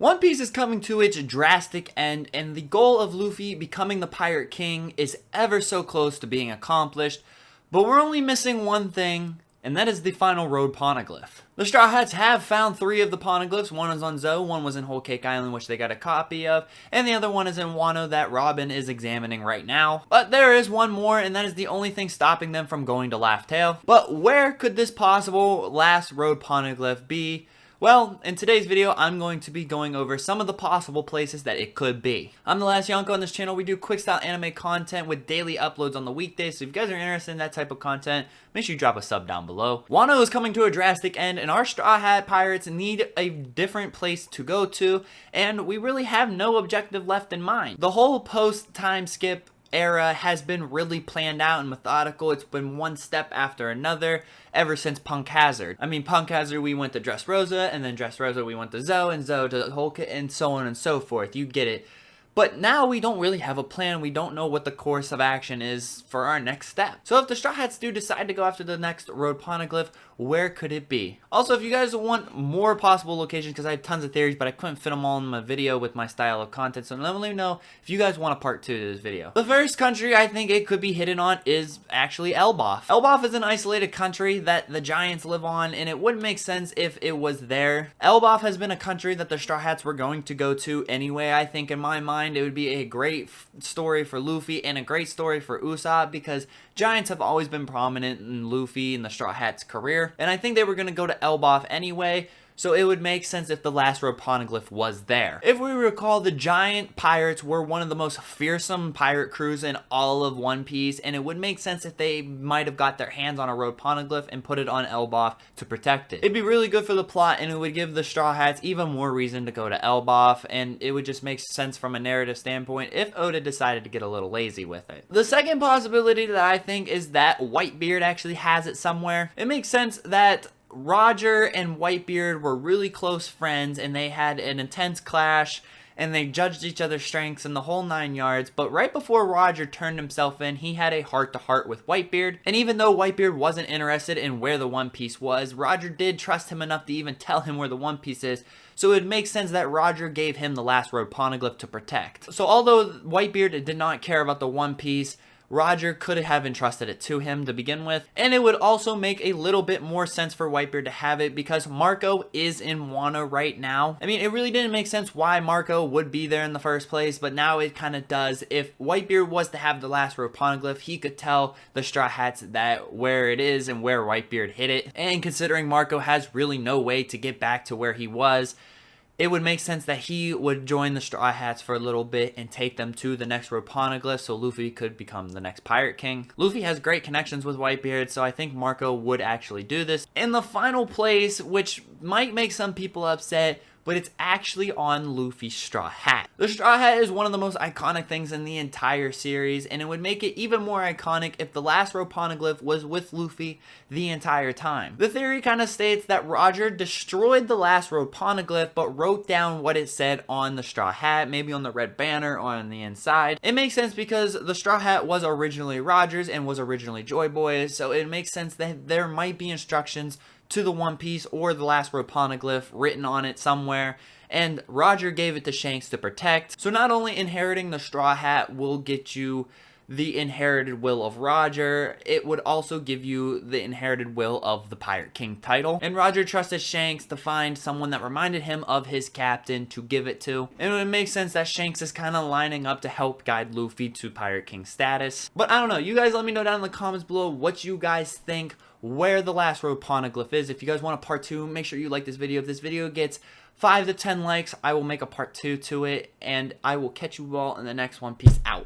One Piece is coming to its drastic end, and the goal of Luffy becoming the Pirate King is ever so close to being accomplished, but we're only missing one thing, and that is the final Road Poneglyph. The Straw Hats have found 3 of the Poneglyphs. One is on Zou, one was in Whole Cake Island, which they got a copy of, and the other one is in Wano that Robin is examining right now. But there is one more, and that is the only thing stopping them from going to Laugh Tale. But where could this possible last Road Poneglyph be? Well, in today's video, I'm going to be going over some of the possible places that it could be. I'm TheLastYonko. On this channel, we do quick style anime content with daily uploads on the weekdays, so if you guys are interested in that type of content, make sure you drop a sub down below. Wano is coming to a drastic end, and our Straw Hat Pirates need a different place to go to, and we really have no objective left in mind. The whole post-time skip era has been really planned out and methodical. It's been one step after another ever since Punk Hazard. I mean, Punk Hazard, we went to Dressrosa, and then Dressrosa, we went to Zou, and Zou to Hulk, and so on and so forth. You get it. But now we don't really have a plan. We don't know what the course of action is for our next step. So if the Straw Hats do decide to go after the next Road Poneglyph, where could it be? Also, if you guys want more possible locations, because I have tons of theories, but I couldn't fit them all in my video with my style of content, so let me know if you guys want a part 2 to this video. The first country I think it could be hidden on is actually Elbaf. Elbaf is an isolated country that the Giants live on, and it wouldn't make sense if it was there. Elbaf has been a country that the Straw Hats were going to go to anyway. I think in my mind it would be a great story for Luffy and a great story for Usopp, because Giants have always been prominent in Luffy and the Straw Hats' career, and I think they were going to go to Elbaf anyway, so it would make sense if the last Road Poneglyph was there. If we recall, the giant pirates were one of the most fearsome pirate crews in all of One Piece, and it would make sense if they might have got their hands on a Road Poneglyph and put it on Elbaf to protect it. It'd be really good for the plot, and it would give the Straw Hats even more reason to go to Elbaf, and it would just make sense from a narrative standpoint if Oda decided to get a little lazy with it. The second possibility that I think is that Whitebeard actually has it somewhere. It makes sense that Roger and Whitebeard were really close friends, and they had an intense clash, and they judged each other's strengths and the whole 9 yards, but right before Roger turned himself in, he had a heart-to-heart with Whitebeard, and even though Whitebeard wasn't interested in where the One Piece was, Roger did trust him enough to even tell him where the One Piece is, so it makes sense that Roger gave him the last Road Poneglyph to protect. So although Whitebeard did not care about the One Piece, Roger could have entrusted it to him to begin with, and it would also make a little bit more sense for Whitebeard to have it because Marco is in Wano right now. I mean, it really didn't make sense why Marco would be there in the first place, but now it kind of does. If Whitebeard was to have the last Road Poneglyph, he could tell the Straw Hats that where it is and where Whitebeard hid it, and considering Marco has really no way to get back to where he was, it would make sense that he would join the Straw Hats for a little bit and take them to the next Road Poneglyph so Luffy could become the next Pirate King. Luffy has great connections with Whitebeard, so I think Marco would actually do this. In the final place, which might make some people upset, but it's actually on Luffy's Straw Hat. The Straw Hat is one of the most iconic things in the entire series, and it would make it even more iconic if the last Road Poneglyph was with Luffy the entire time. The theory kind of states that Roger destroyed the last Road Poneglyph, but wrote down what it said on the Straw Hat, maybe on the red banner or on the inside. It makes sense because the Straw Hat was originally Roger's and was originally Joy Boy's, so it makes sense that there might be instructions to the One Piece or the last Road Poneglyph written on it somewhere, and Roger gave it to Shanks to protect. So not only inheriting the Straw Hat will get you the inherited will of Roger, it would also give you the inherited will of the Pirate King title. And Roger trusted Shanks to find someone that reminded him of his captain to give it to. And it would make sense that Shanks is kind of lining up to help guide Luffy to Pirate King status. But I don't know, you guys let me know down in the comments below what you guys think where the last Road Poneglyph is. If you guys want a part 2, make sure you like this video. If this video gets 5 to 10 likes, I will make a part 2 to it, and I will catch you all in the next one. Peace out.